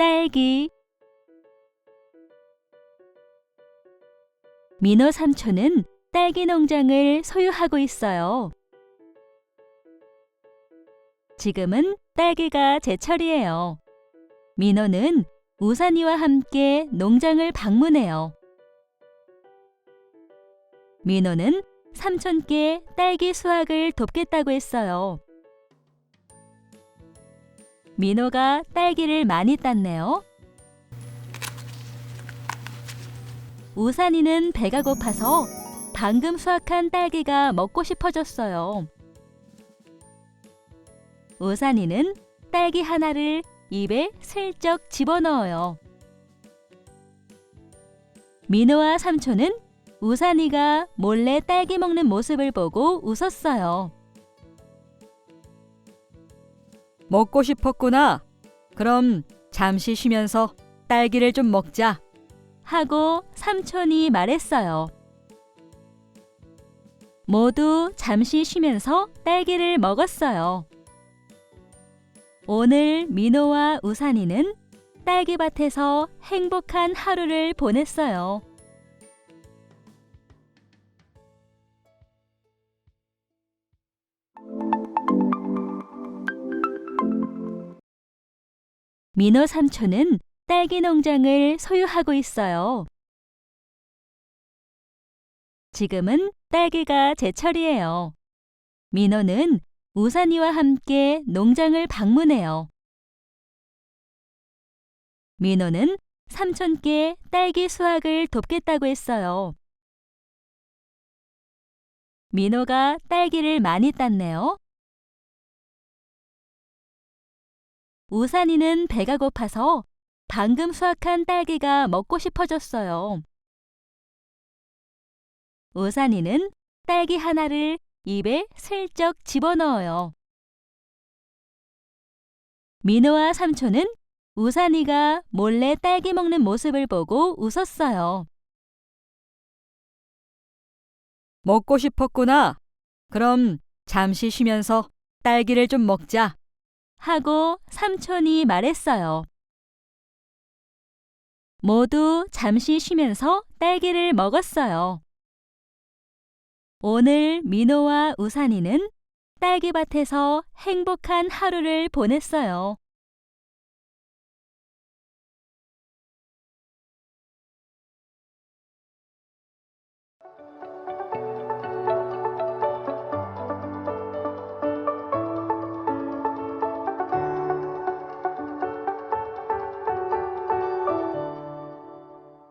딸기. 민호 삼촌은 딸기 농장을 소유하고 있어요. 지금은 딸기가 제철이에요. 민호는 우산이와 함께 농장을 방문해요. 민호는 삼촌께 딸기 수확을 돕겠다고 했어요. 민호가 딸기를 많이 땄네요. 우산이는 배가 고파서 방금 수확한 딸기가 먹고 싶어졌어요. 우산이는 딸기 하나를 입에 슬쩍 집어넣어요. 민호와 삼촌은 우산이가 몰래 딸기 먹는 모습을 보고 웃었어요. 먹고 싶었구나. 그럼 잠시 쉬면서 딸기를 좀 먹자. 하고 삼촌이 말했어요. 모두 잠시 쉬면서 딸기를 먹었어요. 오늘 민호와 우산이는 딸기밭에서 행복한 하루를 보냈어요. 민호 삼촌은 딸기 농장을 소유하고 있어요. 지금은 딸기가 제철이에요. 민호는 우산이와 함께 농장을 방문해요. 민호는 삼촌께 딸기 수확을 돕겠다고 했어요. 민호가 딸기를 많이 땄네요. 우산이는 배가 고파서 방금 수확한 딸기가 먹고 싶어졌어요. 우산이는 딸기 하나를 입에 슬쩍 집어넣어요. 민호와 삼촌은 우산이가 몰래 딸기 먹는 모습을 보고 웃었어요. 먹고 싶었구나. 그럼 잠시 쉬면서 딸기를 좀 먹자. 하고 삼촌이 말했어요. 모두 잠시 쉬면서 딸기를 먹었어요. 오늘 민호와 우산이는 딸기밭에서 행복한 하루를 보냈어요.